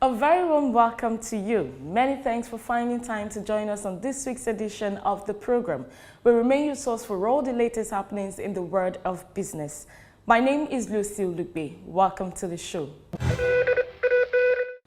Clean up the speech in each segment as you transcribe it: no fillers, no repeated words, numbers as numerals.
A very warm welcome to you. Many thanks for finding time to join us on this week's edition of the program. We remain your source for all the latest happenings in the world of business. My name is Lucille Lugbe. Welcome to the show.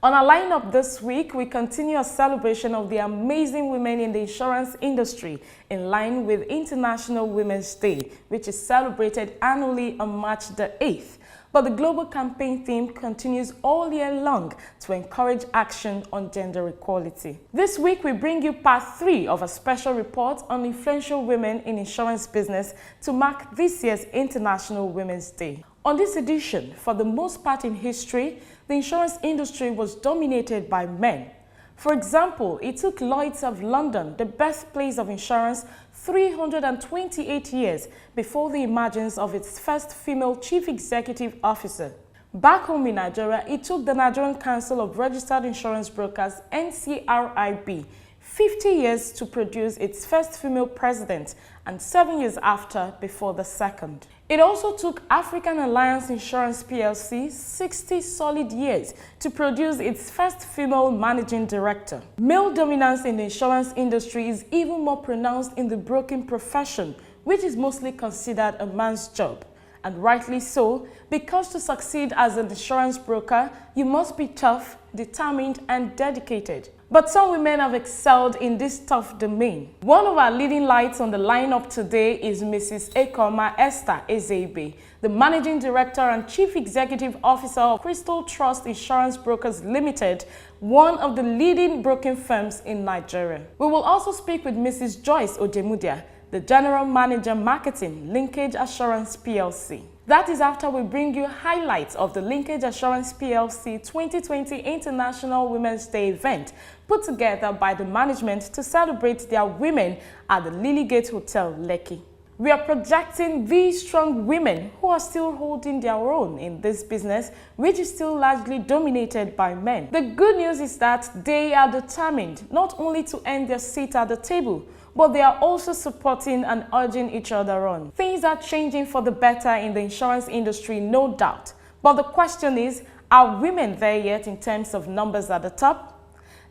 On our lineup this week, we continue a celebration of the amazing women in the insurance industry in line with International Women's Day, which is celebrated annually on March the 8th. But the global campaign theme continues all year long to encourage action on gender equality. This week, we bring you part 3 of a special report on influential women in insurance business to mark this year's International Women's Day. On this edition, for the most part in history, the insurance industry was dominated by men. For example, it took Lloyd's of London, the birthplace of insurance, 328 years before the emergence of its first female chief executive officer. Back home in Nigeria, it took the Nigerian Council of Registered Insurance Brokers, NCRIB, 50 years to produce its first female president and 7 years after before the second. It also took African Alliance Insurance PLC 60 solid years to produce its first female managing director. Male dominance in the insurance industry is even more pronounced in the broking profession, which is mostly considered a man's job. And rightly so, because to succeed as an insurance broker, you must be tough, determined, and dedicated. But some women have excelled in this tough domain. One of our leading lights on the lineup today is Mrs. Ekoma Esther Ezebe, the Managing Director and Chief Executive Officer of Crystal Trust Insurance Brokers Limited, one of the leading broking firms in Nigeria. We will also speak with Mrs. Joyce Ojemudia, the General Manager Marketing, Linkage Assurance PLC. That is after we bring you highlights of the Linkage Assurance PLC 2020 International Women's Day event put together by the management to celebrate their women at the Lilygate Hotel, Lekki. We are projecting these strong women who are still holding their own in this business, which is still largely dominated by men. The good news is that they are determined not only to earn their seat at the table, but they are also supporting and urging each other on. Things are changing for the better in the insurance industry, no doubt. But the question is, are women there yet in terms of numbers at the top?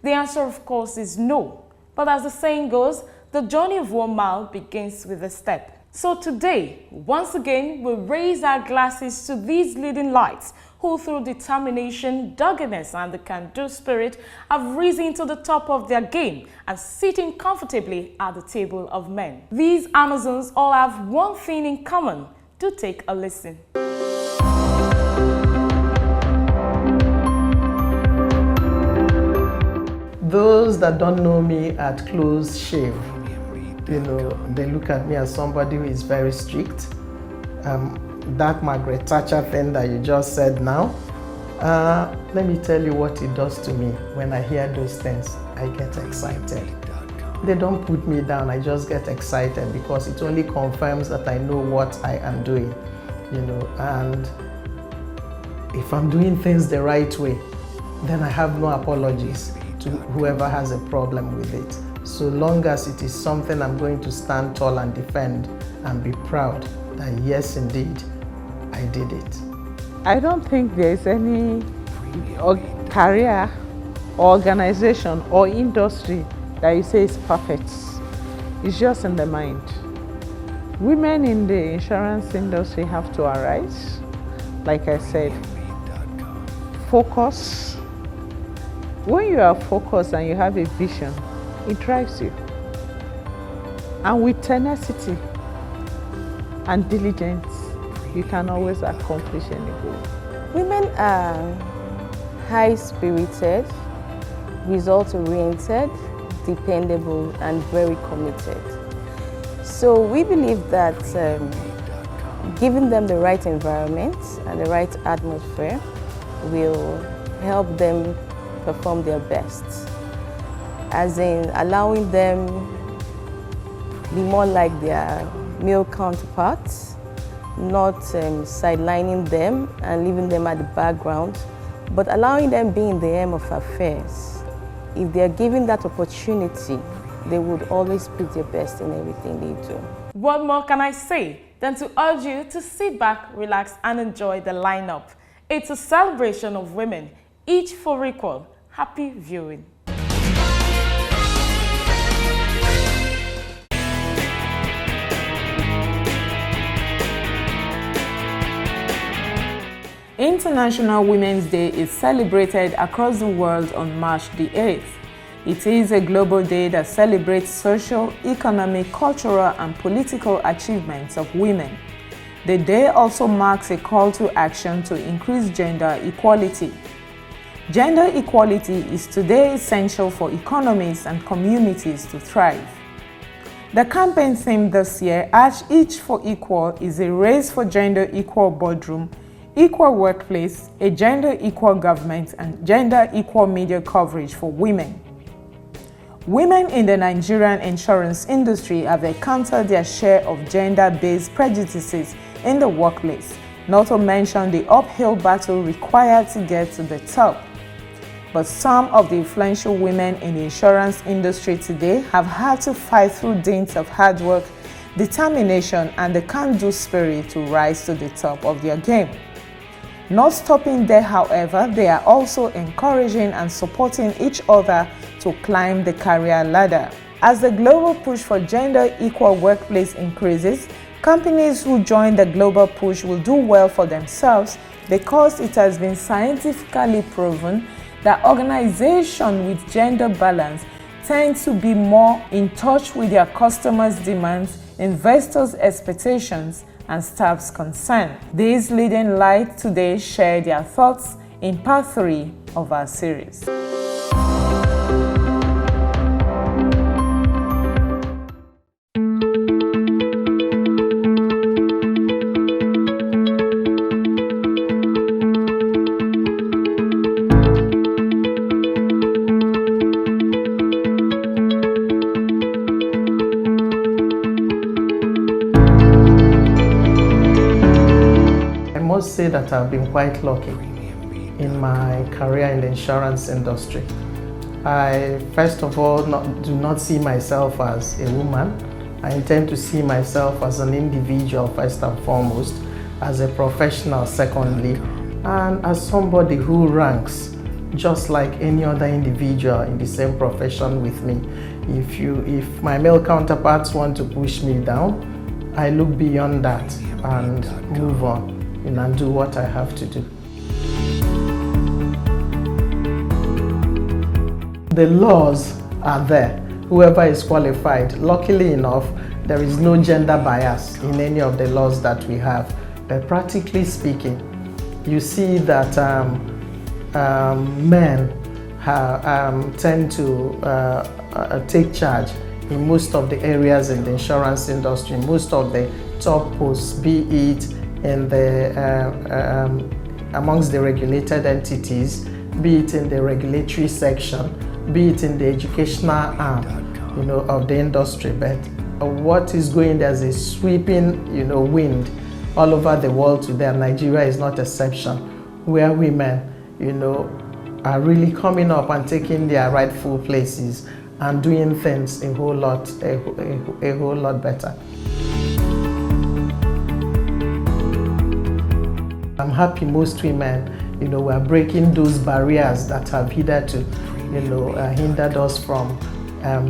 The answer, of course, is no. But as the saying goes, the journey of 1 mile begins with a step. So today, once again, we raise our glasses to these leading lights who through determination, doggedness, and the can-do spirit have risen to the top of their game and sitting comfortably at the table of men. These Amazons all have one thing in common. Do take a listen. Those that don't know me at close shave, they look at me as somebody who is very strict. That Margaret Thatcher thing that you just said now, let me tell you what it does to me when I hear those things. I get excited. They don't put me down, I just get excited because it only confirms that I know what I am doing, and if I'm doing things the right way, then I have no apologies to whoever has a problem with it. So long as it is something I'm going to stand tall and defend and be proud that yes, indeed, I did it. I don't think there is any career, organization, or industry that you say is perfect. It's just in the mind. Women in the insurance industry have to arise. Like I said, focus. When you are focused and you have a vision, it drives you. And with tenacity and diligence, you can always accomplish any goal. Women are high-spirited, result-oriented, dependable, and very committed. So we believe that giving them the right environment and the right atmosphere will help them perform their best, as in allowing them be more like their male counterparts, not sidelining them and leaving them at the background, but allowing them be in the aim of affairs. If they're given that opportunity, they would always put their best in everything they do. What more can I say than to urge you to sit back, relax, and enjoy the lineup. It's a celebration of women, each for equal, Happy viewing. International Women's Day is celebrated across the world on March the 8th. It is a global day that celebrates social, economic, cultural, and political achievements of women. The day also marks a call to action to increase gender equality. Gender equality is today essential for economies and communities to thrive. The campaign theme this year, Each for Equal, is a race for gender equal boardroom, equal workplace, a gender equal government, and gender equal media coverage for women. Women in the Nigerian insurance industry have encountered their share of gender-based prejudices in the workplace, not to mention the uphill battle required to get to the top. But some of the influential women in the insurance industry today have had to fight through dint of hard work, determination, and the can-do spirit to rise to the top of their game. Not stopping there, however, they are also encouraging and supporting each other to climb the career ladder. As the global push for gender equal workplace increases, companies who join the global push will do well for themselves because it has been scientifically proven that organizations with gender balance tend to be more in touch with their customers' demands, investors' expectations, and staff's concern. These leading lights today share their thoughts in part 3 of our series. I must say that I've been quite lucky in my career in the insurance industry. I, first of all, do not see myself as a woman. I intend to see myself as an individual, first and foremost, as a professional, secondly, and as somebody who ranks just like any other individual in the same profession with me. If my male counterparts want to push me down, I look beyond that and move on and do what I have to do. The laws are there. Whoever is qualified. Luckily enough, there is no gender bias in any of the laws that we have. But practically speaking, you see that men tend to take charge in most of the areas in the insurance industry, most of the top posts, be it in the amongst the regulated entities, be it in the regulatory section, be it in the educational arm, of the industry. But what is going, there's a sweeping, wind all over the world today, and Nigeria is not exception, where women, are really coming up and taking their rightful places and doing things a whole lot better. I'm happy most women, we're breaking those barriers that have hitherto, hindered us from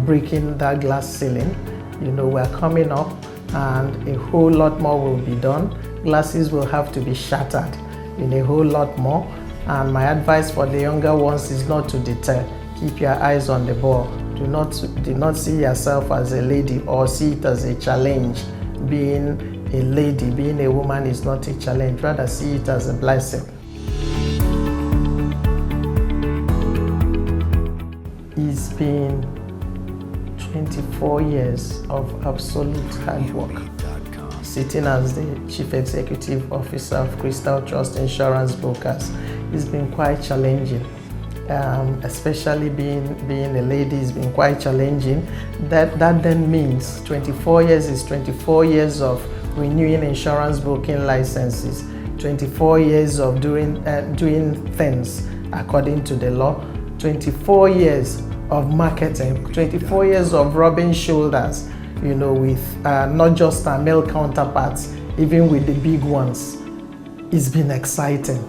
breaking that glass ceiling. We're coming up and a whole lot more will be done. Glasses will have to be shattered in a whole lot more. And my advice for the younger ones is not to deter. Keep your eyes on the ball. Do not see yourself as a lady or see it as a challenge. Being a lady, being a woman is not a challenge. Rather see it as a blessing. It's been 24 years of absolute hard work. Sitting as the Chief Executive Officer of Crystal Trust Insurance Brokers, it's been quite challenging. Especially being a lady, has been quite challenging. That then means 24 years is 24 years of renewing insurance broking licenses, 24 years of doing things according to the law, 24 years of marketing, 24 years of rubbing shoulders, with not just our male counterparts, even with the big ones. It's been exciting,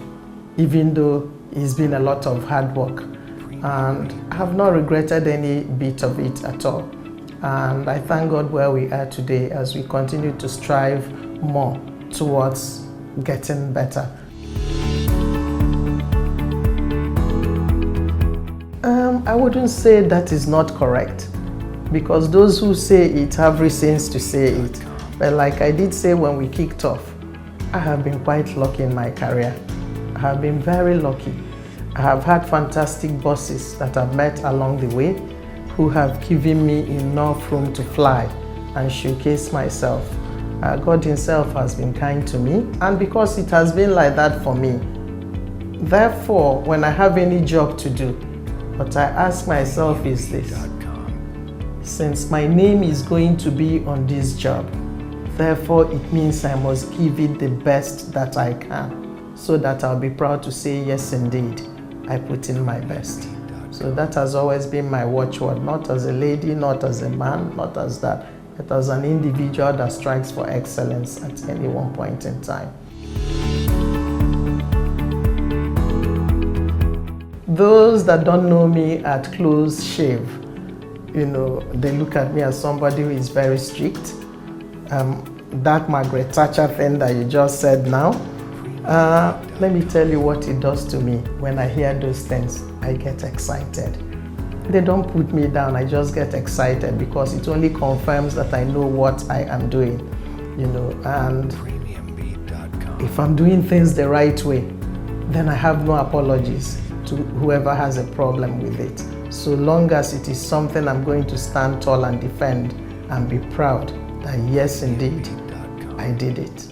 even though it's been a lot of hard work. and I have not regretted any bit of it at all. And I thank God where we are today as we continue to strive more towards getting better. I wouldn't say that is not correct, because those who say it have reasons to say it. But like I did say when we kicked off, I have been quite lucky in my career. I have been very lucky. I have had fantastic bosses that I've met along the way who have given me enough room to fly and showcase myself. God Himself has been kind to me, and because it has been like that for me, therefore, when I have any job to do, what I ask myself is this: since my name is going to be on this job, therefore it means I must give it the best that I can, so that I'll be proud to say, yes indeed, I put in my best. So that has always been my watchword, not as a lady, not as a man, not as that, but as an individual that strives for excellence at any one point in time. Those that don't know me at close shave, they look at me as somebody who is very strict. That Margaret Thatcher thing that you just said now, let me tell you what it does to me. When I hear those things, I get excited. They don't put me down, I just get excited because it only confirms that I know what I am doing, and if I'm doing things the right way, then I have no apologies to whoever has a problem with it. So long as it is something I'm going to stand tall and defend and be proud that yes indeed, I did it.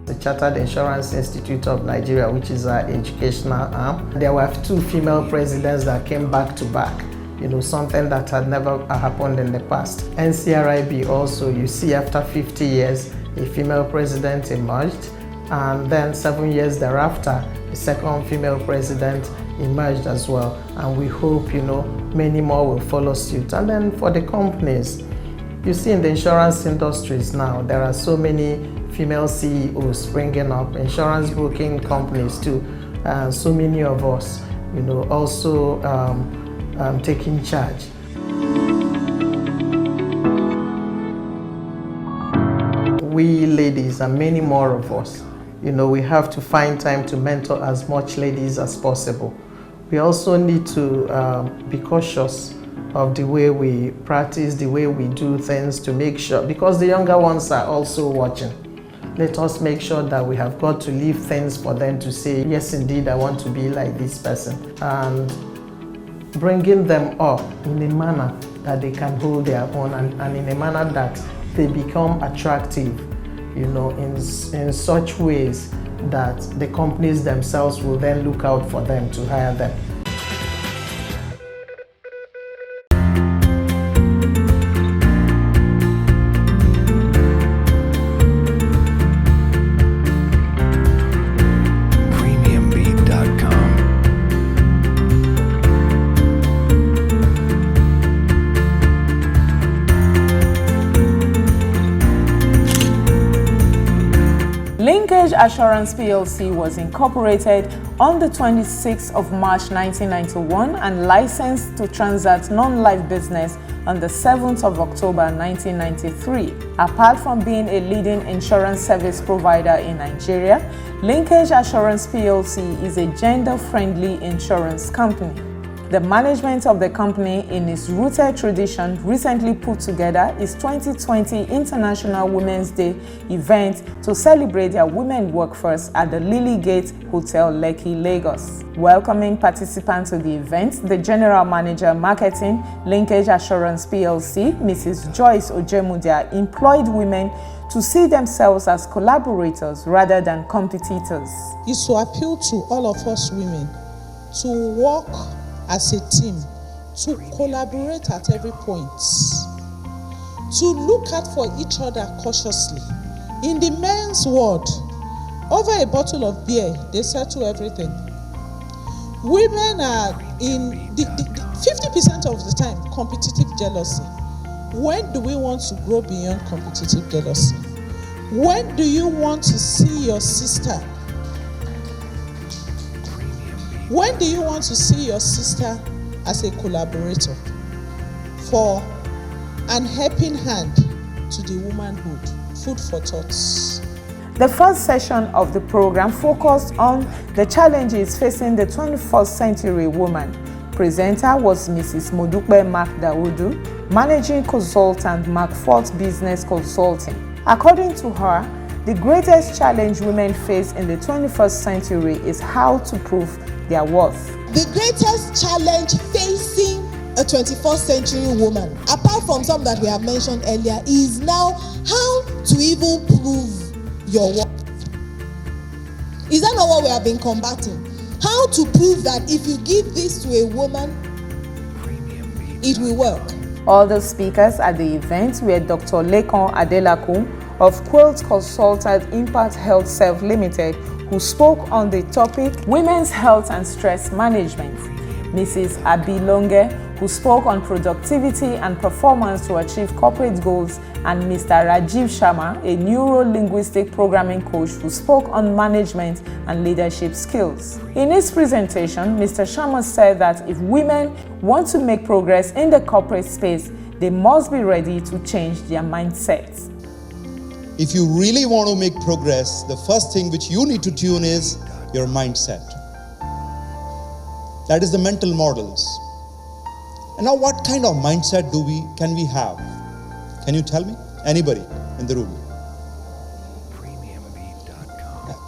The Chartered Insurance Institute of Nigeria, which is our educational arm, there were 2 female presidents that came back to back, something that had never happened in the past. NCRIB also, you see after 50 years, a female president emerged, and then 7 years thereafter, a second female president emerged as well. And we hope, many more will follow suit. And then for the companies, you see in the insurance industries now, there are so many female CEOs springing up, insurance broking companies too. So many of us, also taking charge. We ladies, and many more of us, we have to find time to mentor as much ladies as possible. We also need to be cautious of the way we practice, the way we do things, to make sure, because the younger ones are also watching. Let us make sure that we have got to leave things for them to say, yes indeed, I want to be like this person. And bringing them up in a manner that they can hold their own, and in a manner that they become attractive, in such ways that the companies themselves will then look out for them to hire them. Linkage Assurance PLC was incorporated on the 26th of March 1991 and licensed to transact non-life business on the 7th of October 1993. Apart from being a leading insurance service provider in Nigeria, Linkage Assurance PLC is a gender-friendly insurance company. The management of the company, in its rooted tradition, recently put together its 2020 International Women's Day event to celebrate their women workforce at the Lily Gate Hotel, Lekki, Lagos. Welcoming participants to the event, the General Manager Marketing, Linkage Assurance PLC, Mrs. Joyce Ojemudia, employed women to see themselves as collaborators rather than competitors. It's to appeal to all of us women to work as a team, to collaborate at every point, to look out for each other cautiously. In the men's world, over a bottle of beer, they settle everything. Women are in the 50% of the time competitive jealousy. When do we want to grow beyond competitive jealousy? When do you want to see your sister When do you want to see your sister as a collaborator for an helping hand to the womanhood? Food for thoughts. The first session of the program focused on the challenges facing the 21st century woman. Presenter was Mrs. Modupe Mark Dawudu, Managing Consultant, McFort Business Consulting. According to her, the greatest challenge women face in the 21st century is how to prove their worth. The greatest challenge facing a 21st century woman, apart from some that we have mentioned earlier, is now how to even prove your worth. Is that not what we have been combating? How to prove that if you give this to a woman, it will work. Other speakers at the event were Dr. Lekon Adelakun of Quilt Consultant Impact Health Self Limited, who spoke on the topic Women's Health and Stress Management. Mrs. Abilonge, who spoke on productivity and performance to achieve corporate goals, and Mr. Rajiv Sharma, a neuro-linguistic programming coach, who spoke on management and leadership skills. In his presentation, Mr. Sharma said that if women want to make progress in the corporate space, they must be ready to change their mindsets. If you really want to make progress, the first thing which you need to tune is your mindset. That is the mental models. And now what kind of mindset can we have? Can you tell me? Anybody in the room?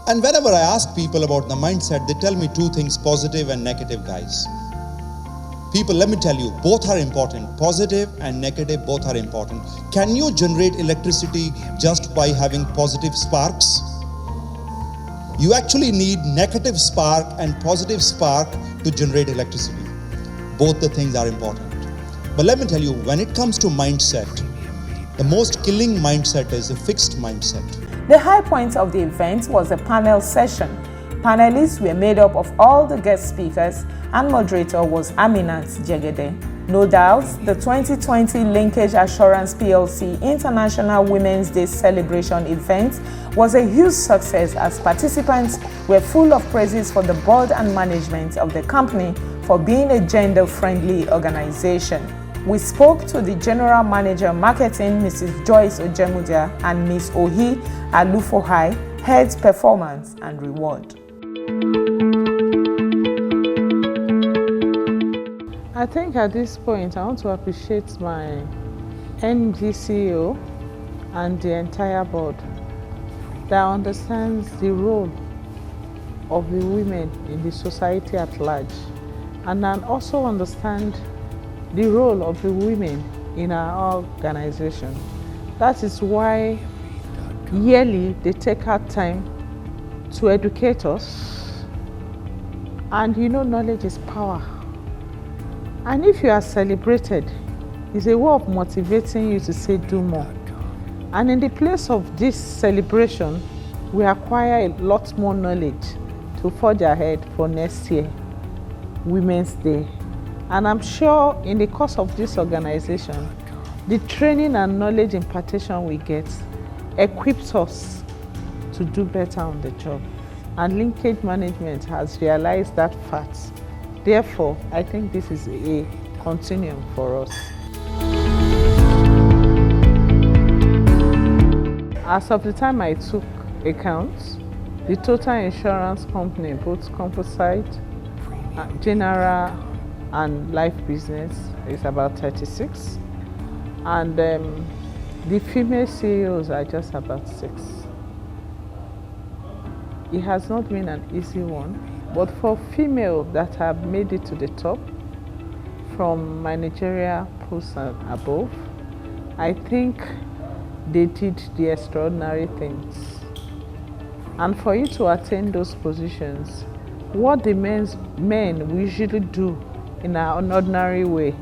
And whenever I ask people about the mindset, they tell me two things, positive and negative, guys. People, let me tell you, both are important. Positive and negative, both are important. Can you generate electricity just by having positive sparks? You actually need negative spark and positive spark to generate electricity. Both the things are important. But let me tell you, when it comes to mindset, the most killing mindset is a fixed mindset. The high point of the event was a panel session. Panelists were made up of all the guest speakers, and moderator was Aminat Jegede. No doubt, the 2020 Linkage Assurance PLC International Women's Day celebration event was a huge success, as participants were full of praises for the board and management of the company for being a gender-friendly organization. We spoke to the General Manager Marketing, Mrs. Joyce Ojemudia, and Ms. Ohi Alufohai, Head Performance and Reward. I think at this point, I want to appreciate my MD CEO and the entire board that understands the role of the women in the society at large, and then also understand the role of the women in our organization. That is why yearly they take out time to educate us. And you know, knowledge is power. And if you are celebrated, it's a way of motivating you to say do more. And in the place of this celebration, we acquire a lot more knowledge to forge ahead for next year, Women's Day. And I'm sure in the course of this organization, the training and knowledge impartation we get equips us to do better on the job. And Linkage Management has realized that fact. Therefore, I think this is a continuum for us. As of the time I took accounts, the total insurance company, both composite, general and life business, is about 36. And the female CEOs are just about 6. It has not been an easy one, but for females that have made it to the top, from managerial posts and above, I think they did the extraordinary things. And for you to attain those positions, what the men usually do in an ordinary way,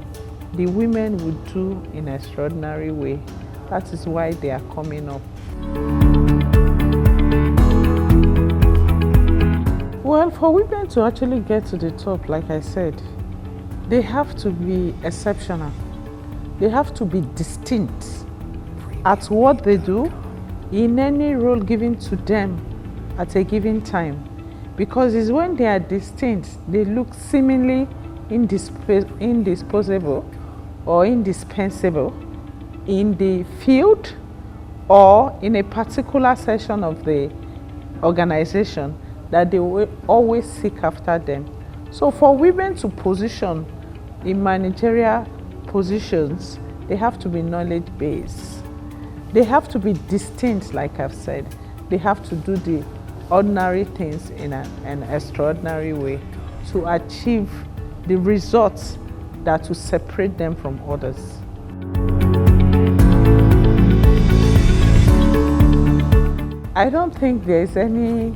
the women would do in an extraordinary way. That is why they are coming up. Well, for women to actually get to the top, like I said, they have to be exceptional. They have to be distinct at what they do in any role given to them at a given time. because it's when they are distinct, they look seemingly indisposable or indispensable in the field or in a particular section of the organization that they will always seek after them. So for women to position in managerial positions, they have to be knowledge-based. They have to be distinct, like I've said. They have to do the ordinary things in an extraordinary way to achieve the results that will separate them from others. I don't think there is any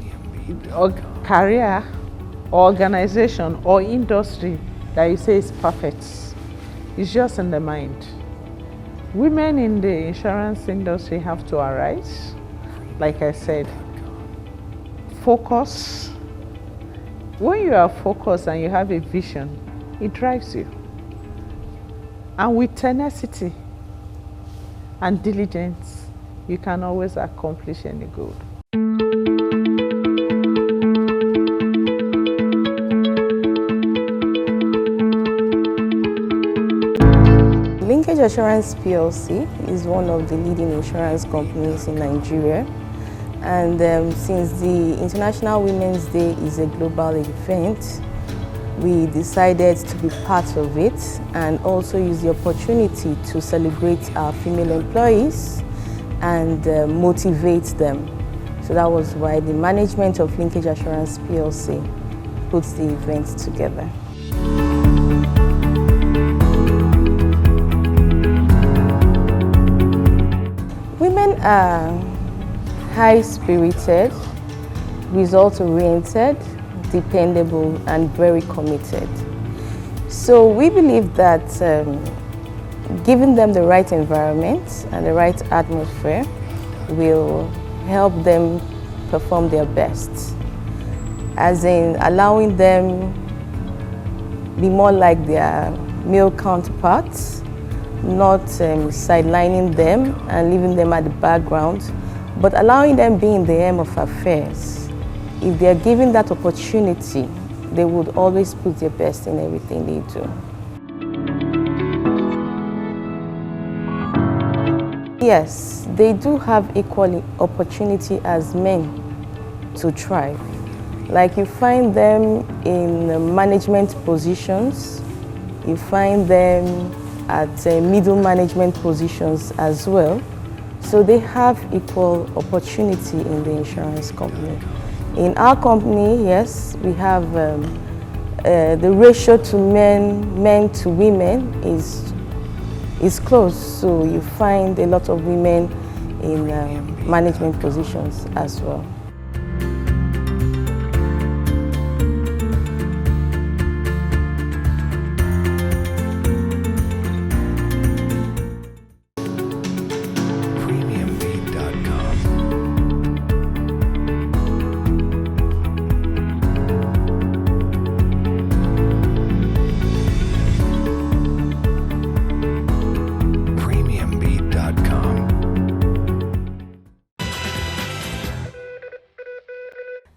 career, organization, or industry that you say is perfect. It's just in the mind. Women in the insurance industry have to arise. Like I said, focus. When you are focused and you have a vision, it drives you. And with tenacity and diligence, you can always accomplish any goal. Linkage Assurance PLC is one of the leading insurance companies in Nigeria. And since the International Women's Day is a global event, we decided to be part of it and also use the opportunity to celebrate our female employees and motivate them. So that was why the management of Linkage Assurance PLC puts the event together. Women are high-spirited, result-oriented, dependable, and very committed. So we believe that giving them the right environment and the right atmosphere will help them perform their best, as in allowing them be more like their male counterparts, not sidelining them and leaving them at the background, but allowing them be in the aim of affairs. If they are given that opportunity, they would always put their best in everything they do. Yes, they do have equal opportunity as men to thrive. Like you find them in management positions, you find them at middle management positions as well. So they have equal opportunity in the insurance company. In our company, yes, we have the ratio to men to women is close. So you find a lot of women in management positions as well.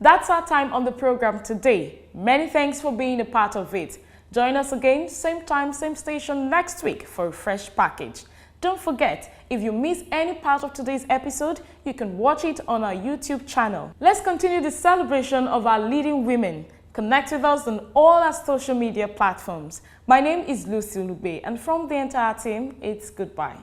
That's our time on the program today. Many thanks for being a part of it. Join us again, same time, same station next week for a fresh package. Don't forget, if you miss any part of today's episode, you can watch it on our YouTube channel. Let's continue the celebration of our leading women. Connect with us on all our social media platforms. My name is Lucy Lube, and from the entire team, it's goodbye.